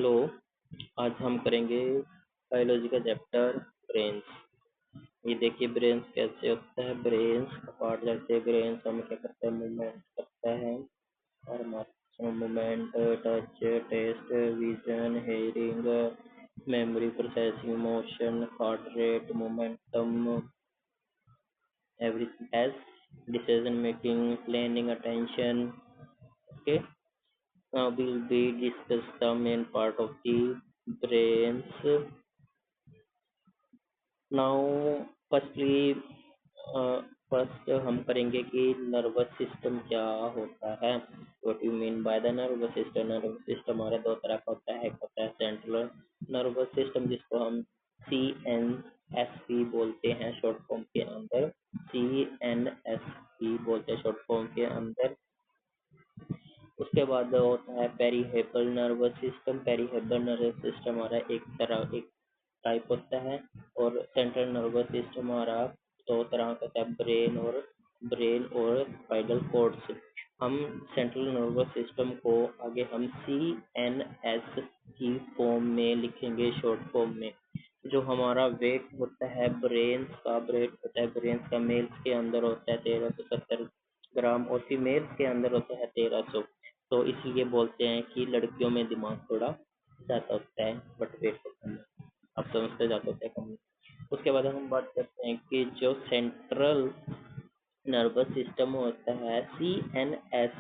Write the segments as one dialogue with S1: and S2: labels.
S1: Hello. आज हम करेंगे बायोलॉजी का चैप्टर ब्रेन्स। ये देखिए ब्रेन्स कैसे होता है। ब्रेन्स पार्ट जैसे ब्रेन्स हमें क्या करता है, मूवमेंट करता है और movement, touch, taste, vision, hearing, memory, processing, motion, heart rate, momentum, everything else, decision making, planning, attention. Okay, now we'll be discuss the main part of the brains. Now firstly first हम करेंगे कि nervous system क्या होता है। What you mean by the nervous system. Nervous system हमारे दो तरह का होता है। एक होता है सेंट्रल नर्वस सिस्टम जिसको हम CNSP बोलते हैं शॉर्ट फॉर्म के अंदर। CNSP बोलते हैं शॉर्ट फॉर्म के अंदर। उसके बाद होता है पेरीहेपल नर्वस सिस्टम। पेरीहेपल नर्वस सिस्टम हमारा एक टाइप होता है। और सेंट्रल नर्वस सिस्टम हमारा दो तरह का होता है, ब्रेन और स्पाइनल कॉर्ड से। हम सेंट्रल नर्वस सिस्टम को आगे हम CNS की फॉर्म में लिखेंगे, शॉर्ट फॉर्म में। जो हमारा वेट होता है ब्रेन का मेल्स के अंदर होता है 1370 ग्राम और फीमेल्स के अंदर होता है 1300। तो इसलिए बोलते हैं कि लड़कियों में दिमाग थोड़ा ज़्यादा होता है बट वेट कम है। आप समझते जाते होते हैं कम। उसके बाद हम बात करते हैं कि जो सेंट्रल नर्वस सिस्टम होता है CNS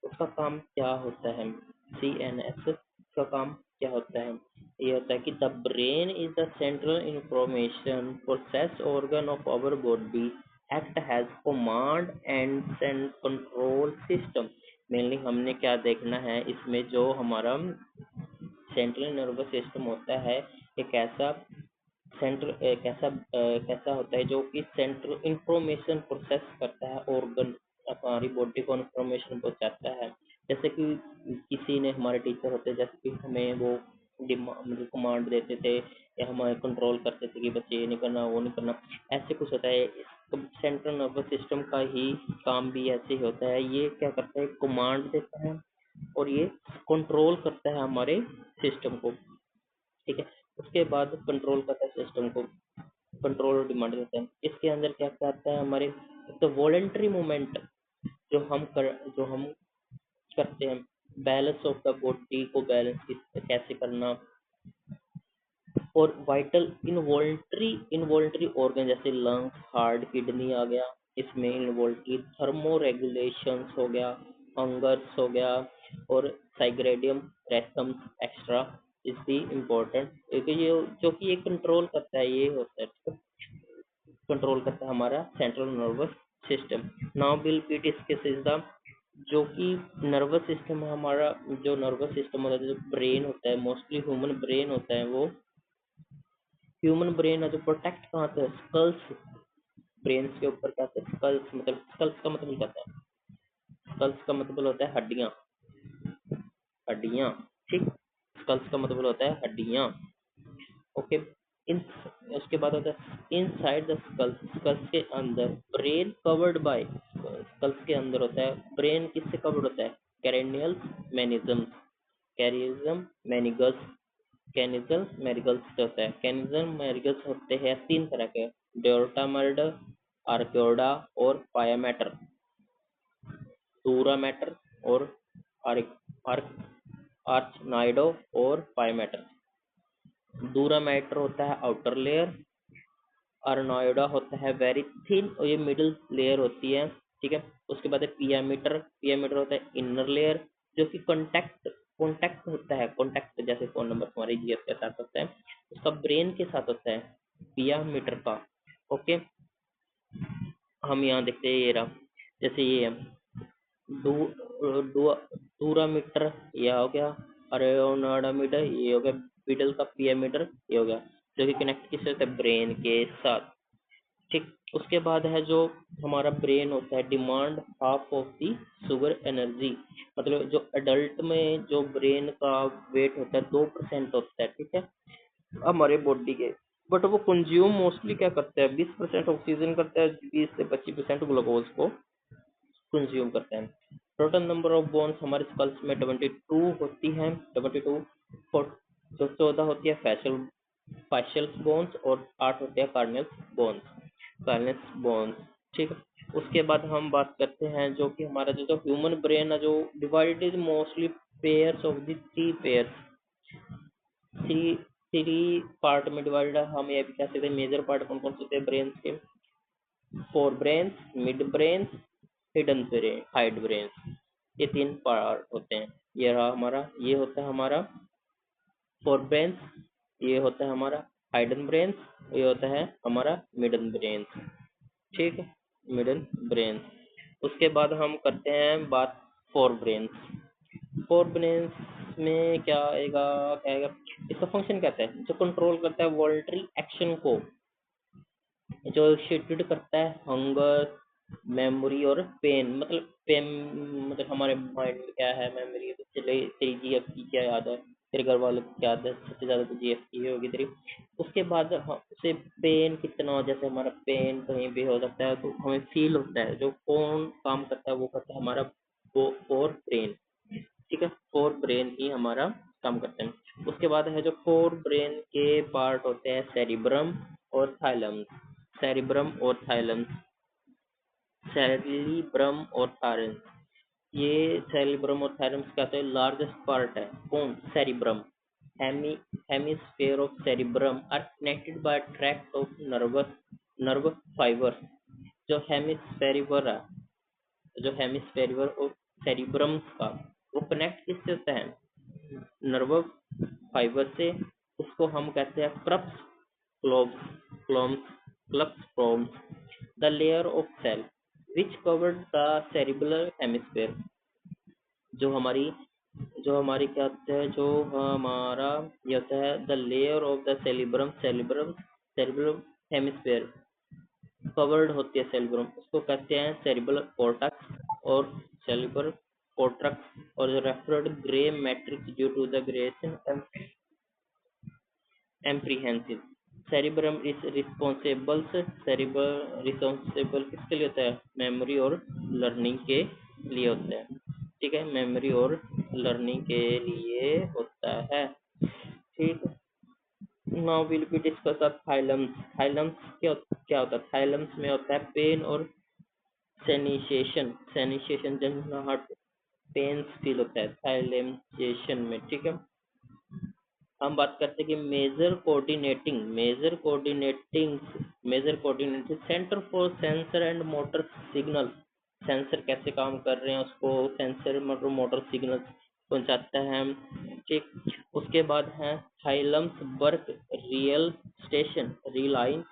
S1: उसका काम क्या होता है। CNS का काम क्या होता है, ये होता है कि the brain is the central information process organ of our body, act has command and control system. Mainly हमने क्या देखना है इसमें, जो हमारा सेंट्रल नर्वस सिस्टम होता है एक ऐसा कैसा होता है जो कि सेंट्रल इंफॉर्मेशन प्रोसेस करता है, ऑर्गन हमारी बॉडी को इंफॉर्मेशन पहुंचाता है। जैसे कि किसी ने हमारे टीचर होते हैं, जैसे कि हमें वो मतलब कमांड देते थे या हमारे कंट्रोल करते थे कि बच्चे ये नहीं करना वो नहीं करना, ऐसे कुछ होता है। सेंट्रल नर्वस सिस्टम का ही काम भी ऐसे ही होता है। ये क्या करता है, कमांड देता है और ये कंट्रोल करता है हमारे सिस्टम को। ठीक है। उसके बाद कंट्रोल करता है सिस्टम को, कंट्रोल और डिमांड देता है। इसके अंदर क्या क्या आता है हमारे, तो वॉलेंट्री मूवमेंट जो हम करते हैं, बैलेंस ऑफ द बॉडी को बैलेंस कैसे करना, और वाइटल इनवॉल्ट्री ऑर्गन जैसे लंग्स, हार्ट, किडनी आ गया इसमें इनवॉल्ट्री, थर्मो रेगुलेशंस हो गया, हंगर्स हो गया, और साइग्रेडियम rectum extra is the important, क्योंकि ये जो कि ये कंट्रोल करता है, ये होता है कंट्रोल करता है हमारा central nervous system. Now will be discuss is the, जो कि नर्वस सिस्टम हमारा, जो नर्वस सिस्टम होता है, जो ब्रेन होता है, मोस्टली ह्यूमन ब्रेन होता है, वो ह्यूमन ब्रेन है जो प्रोटेक्ट कहाँ से, स्कल्स, ब्रेन के ऊपर क्या है, स्कल्स, मतलब स्कल्स का मतलब क्या होता है, स्कल्स का मतलब होता है हड्डियाँ, हड्डियाँ। ठीक, स्कल्स का मतलब होता है हड्डियाँ। ओके। इन उसके बाद होता है इनसाइड द स्कल्स, स्कल्स के अंदर ब्रेन कवर्ड बाय, स्कल्स के अंदर होता है ब्रेन किससे कवर्ड होता है, कैरेनियल मैनिज्म, कैरिज्म मैनिगस, कैनिजल मैरिगल्स होता है। कैनिजल मैरिगल्स होते हैं तीन तरह के, डेल्टामर्ड, आर्क्योडा और पायामेटर, टूरामेटर और आर्क आर्क आर्चनाइडो और पायामेटर। दूरामेटर होता है आउटर लेयर, अर्नोइडा होता है वेरी थिन और ये मिडिल लेयर होती है। ठीक है। उसके बाद है पियामीटर, पियामीटर होता है इनर लेयर जो कि कॉन्टैक्ट होता है, कॉन्टैक्ट जैसे फोन नंबर हमारे जीएफ के साथ होता है, उसका ब्रेन के साथ होता है पियामीटर का। ओके। हम यहाँ देखते हैं ये रहा, जैसे ये है डूरामीटर, यह हो गया, अरेओनाडामीटर ये हो गया, मिडल का पियामीटर ये हो गया, जो कि कनेक्ट किससे होता है, ब्रेन के साथ। ठीक। उसके बाद है जो हमारा ब्रेन होता है, demand half of the sugar energy, मतलब जो एडल्ट में जो ब्रेन का वेट होता है 2% होता है। ठीक है, हमारे बॉडी के, बट वो कंज्यूम मोस्टली क्या करता है, 20% ऑक्सीजन करता है, 20 से 25% ग्लूकोज को कंज्यूम करता है। टोटल नंबर ऑफ बोन्स हमारे स्कल्स में 22 होती हैं, 22 तो 14 होती है फैशियल बोन्स और 8 होते हैं कार्नियस बोन्स। ठीक है, उसके बाद हम बात करते हैं जो कि हमारा जो ह्यूमन ब्रेन है जो divided is mostly pairs of the three three part में डिवाइडेड है। हम ये भी कह सकते हैं मेजर पार्ट कौन कौन से होते हैं ब्रेन के, four brains, mid brains, hidden brain, hide brains, ये 3 पार्ट होते हैं। ये रहा हमारा, ये होता है हमारा फोर ब्रेन्स, ये होता है हमारा हाइडन ब्रेन्स, ये होता है हमारा मिडन ब्रेन्स। ठीक है, मिडन ब्रेन्स। उसके बाद हम करते हैं बात फोर ब्रेन्स। फोर ब्रेन्स में क्या आएगा, क्या आएगा, इसका फंक्शन कहता है जो कंट्रोल करता है वॉलंटरी एक्शन को, जो शेड्यूल करता है हंगर, मेमोरी और पेन। मतलब पेन मतलब हमारे माइंड में क्या है, मेमोरी तो चले तेरी जीएफ की क्या याद है, तेरे घर वालों की क्या याद है, सबसे ज्यादा तो जीएफ की होगी तेरी। उसके बाद उसे पेन कितना, जैसे हमारा पेन कहीं भी हो सकता है तो हमें फील होता है, जो कौन काम करता है वो करता है हमारा वो फोर ब्रेन। ठीक है, फोर ब्रेन ही हमारा काम करते हैं। उसके बाद है जो फोर ब्रेन के पार्ट होते हैं सेरिब्रम और थाइलम्स। सेरिब्रम और थाइलम्स, सेरिब्रम और थाइलम्स, ये सेरिब्रम और थाइलम्स क्या होता है, लार्जेस्ट पार्ट है कौन, cerebrum. Hemi hemisphere of cerebrum are connected by tract of nerve fiber. जो हेमिस्फेरिवर है, जो हेमिस्फेरिवर और सेरिब्रम का वो कनेक्ट किससे होता है, नर्व फाइबर से। उसको हम कहते हैं क्रप्स क्लोम्स क्लप्स forms the layer of cell which covered the cerebral hemisphere. जो हमारी क्या होता है, जो हमारा ये होता है the layer of the cerebrum hemisphere, covered होती है सेरिब्रम, उसको कहते हैं सेरिब्रल कॉर्टेक्स और सेरिब्रल कॉर्टेक्स, और जो referred grey matrix due to the ग्रेसन एम्प्रीहेंसिव। सेरिब्रम इज रिस्पॉन्सिबल किसके लिए होता है, मेमोरी और लर्निंग के लिए होता है। ठीक है, मेमोरी और लर्निंग के लिए होता है। ठीक, now will be discuss of thalamus. Thalamus क्या होता है, थाइलम्स में होता है पेन और सेनिसेशन जब हार्ट पेन फील होता है थाइलेमसेशन में। ठीक है, हम बात करते हैं कि major coordinating centre for sensor and motor signal. Sensor कैसे काम कर रहे हैं उसको सेंसर मोटर सिग्नल पहुंचाता है। ठीक, उसके बाद है थाइलम्स वर्क रिलायंस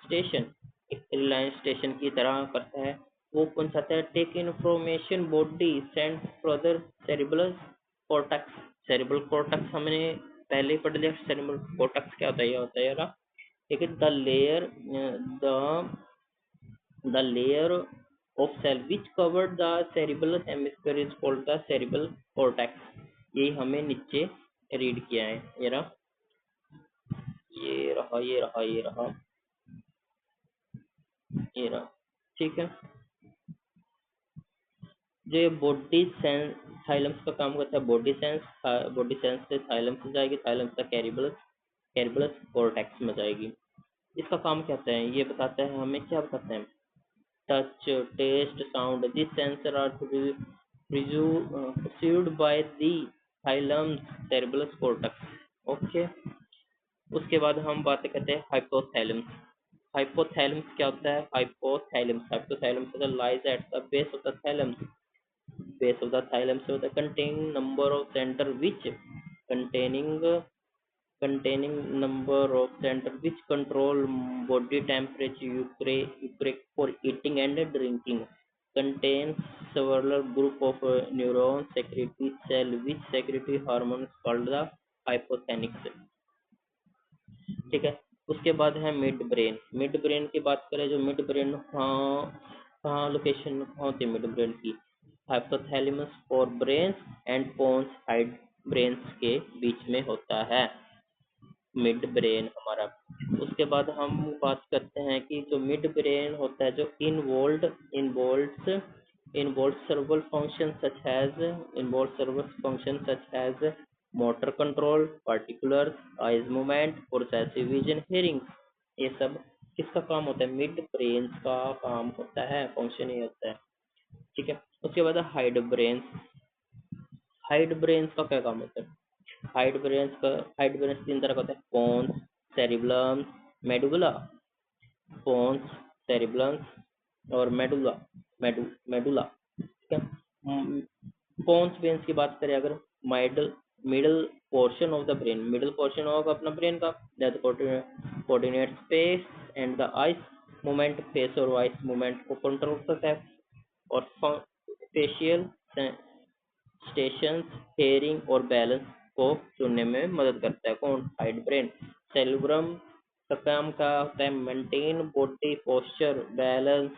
S1: स्टेशन की तरह करता है। वो पहुंचाता है take information body send further cerebral cortex हमने पहले ही पढ़ लिया। सेरिब्रल कॉर्टेक्स क्या होता है, ये होता है यार, ठीक है, the layer of cell which covered the cerebral hemisphere is called the cerebral cortex. ये हमें नीचे रीड किया है, ये रहा। ठीक है, जो ये बॉडी सेंस थाइलम्स का काम करता है, बॉडी सेंस से थाइलम्स में जाएगी, थाइलम्स से कैरिबलस कॉर्टेक्स में जाएगी। इसका काम क्या होता है, ये बताता है हमें, क्या बताते हैं, touch, taste, sound, this sensor are perceived by the thalamus cerebellus cortex। Okay, उसके बाद हम बातें करते हैं हाइपोथैलेमस। हाइपोथैलेमस क्या होता है, hypothalamus lies at the base of the thalamus. Base of the thalamus होता है containing number of center which containing containing number of center which control body temperature, eukaryotic for eating and drinking, contains several group of neurons secretory cell which secretory hormones called the hypothalamus। ठीक है, उसके बाद है mid brain की बात करें, जो mid brain कहाँ लोकेशन होती है मिड ब्रेन की, hypothalamus fore brains and pons hind brains के बीच में होता है मिड ब्रेन हमारा। उसके बाद हम बात करते हैं कि जो मिड ब्रेन होता है जो involves involves several functions such as motor control, particulars, eyes movement, processive vision, hearing। ये सब किसका काम होता है? मिड ब्रेन का काम होता है, फंक्शन ये होता है। ठीक है, उसके बाद हाइड ब्रेन्स। हाइड ब्रेन्स का क्या काम होता है? हाइड ब्रेन्स तीन तरह का होता है: pons, cerebellum, medulla. Pons, cerebellum और मेडुला। ठीक है। पोन्स ब्रेन्स की बात करें अगर, middle middle portion of the brain, middle portion होगा अपना ब्रेन का, that coordinate face and the eyes movement, face और आइस मूवमेंट को कंट्रोल करता है। और फेशियल स्टेशंस हेयरिंग और बैलेंस को चुनने में मदद करता है। कौन? Hide brain. सेरिब्रम का काम क्या होता है? Maintain body posture, balance.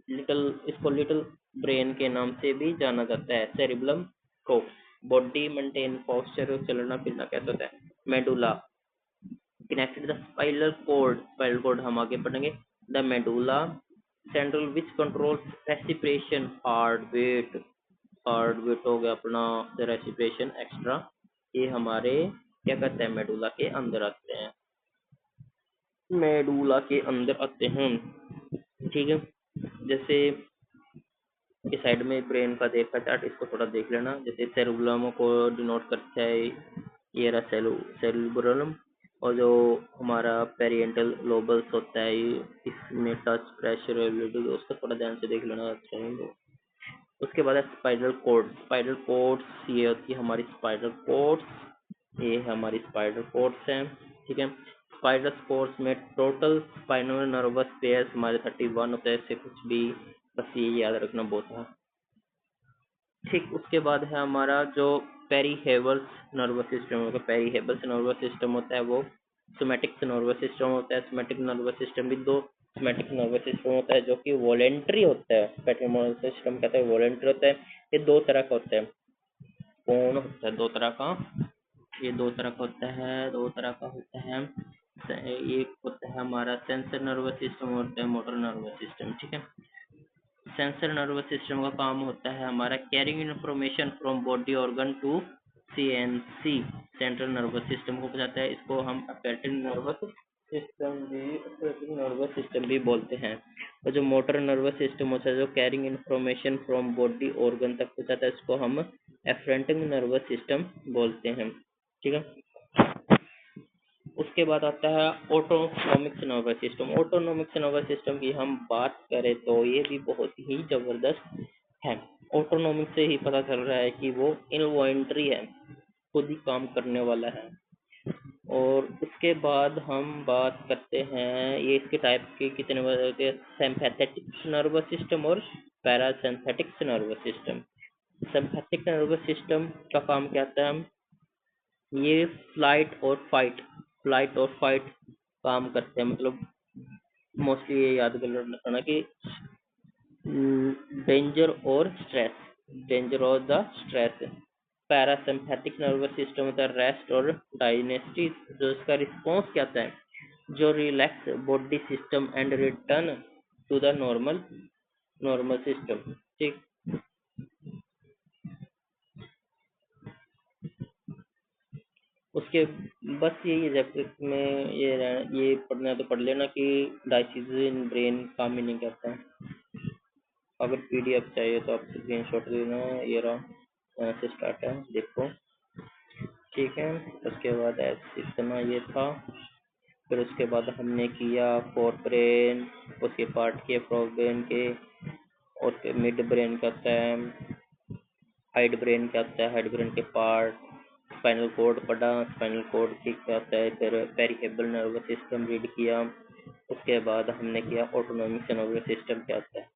S1: इसको लिटिल ब्रेन के नाम से भी जाना जाता है। सेरिब्रम को बॉडी मेंटेन पोस्चर, चलना फिरना कैसा होता है। Medulla connected the spinal cord हम आगे पढ़ेंगे। The medulla central which controls respiration, heart beat हो गया अपना, रेस्पिरेशन एक्स्ट्रा, ये हमारे क्या कहते हैं, मेडुला के अंदर आते हैं, ठीक है। जैसे इस साइड में ब्रेन का देखा चार्ट, इसको थोड़ा देख लेना। जैसे सेरुब्रम को डिनोट करता है, ये रहा सेरुब्रम। और जो हमारा पेरिएंटल लोबल्स होता है, इसमें टच, प्रेशर, उसको थोड़ा ध्यान से देख लेना। अच्छा, उसके बाद है स्पाइनल कोड्स। ये होती है हमारी स्पाइनल कोड्स, ये हमारी स्पाइनल कोड्स हैं। ठीक है, स्पाइनल कोड्स में टोटल स्पाइनल नर्वस पेयर्स हमारे 31 होते हैं, ऐसे कुछ भी, बस ये याद रखना बहुत है। ठीक, उसके बाद है हमारा जो पेरीहेबल्स नर्वस सिस्टम होगा। पेरीहेबल्स नर्वस सिस्टम होता है वो सोमैटिक नर्वस सिस्टम होता है। सोमैटिक नर्वस सिस्टम भी दो सोमैटिक नर्वस सिस्टम होता है जो कि वॉलेंट्री होता है। सोमैटिक नर्वस सिस्टम कहते हैं वॉलेंट्री होता है। ये दो तरह का होता है। कौन होता है? दो तरह का, ये दो तरह का होता है। एक होता है हमारा सेंसर नर्वस सिस्टम, होता है मोटर नर्वस सिस्टम। ठीक है, सेंसर नर्वस सिस्टम का काम होता है हमारा carrying information from body organ to CNC, central nervous system को बताता है। इसको हम ऑपरेटिंग नर्वस सिस्टम भी बोलते हैं। और जो मोटर नर्वस सिस्टम होता है जो carrying information from body organ तक पहुंचाता है, इसको हम एफरेंटिंग नर्वस सिस्टम बोलते हैं। ठीक है, उसके बाद आता है autonomic nervous system. Autonomic nervous system की हम बात करें तो ये भी बहुत ही जबरदस्त है। ऑटोनॉमिक से ही पता चल रहा है कि वो इनवॉलेंटरी है, खुद ही काम करने वाला है। और उसके बाद हम बात करते हैं ये इसके टाइप के कितने होते हैं, सिंपैथेटिक नर्वस सिस्टम और parasympathetic nervous system. Sympathetic nervous system का काम क्या आता है? ये फ्लाइट और फाइट काम करते हैं। मतलब मोस्टली ये याद कर रखना कि डेंजर और the stress. Parasympathetic nervous system होता है रेस्ट और डायनेस्टी, जो इसका रिस्पॉन्स क्या आता है, जो relax body system and return to the normal system. ठीक, उसके बस यही जब में ये पढ़ना है तो पढ़ लेना कि डायसिस इन ब्रेन का मीनिंग क्या होता है। अगर पीडीएफ चाहिए तो आप स्क्रीनशॉट लेना, ये रहा, यहाँ से स्टार्ट है, देखो। ठीक है, उसके बाद इतना ये था। फिर उसके बाद हमने किया फोर ब्रेन, उसके पार्ट किए फोर ब्रेन के, और मिड ब्रेन क्या होता है, हाइड ब्रेन क्या होता है, हाइड ब्रेन के पार्ट, स्पाइनल कोड पढ़ा, स्पाइनल कोड की क्या होता है, फिर पेरिहेबल नर्वस सिस्टम रीड किया। उसके बाद हमने किया ऑटोनॉमिक नर्वस सिस्टम क्या होता है।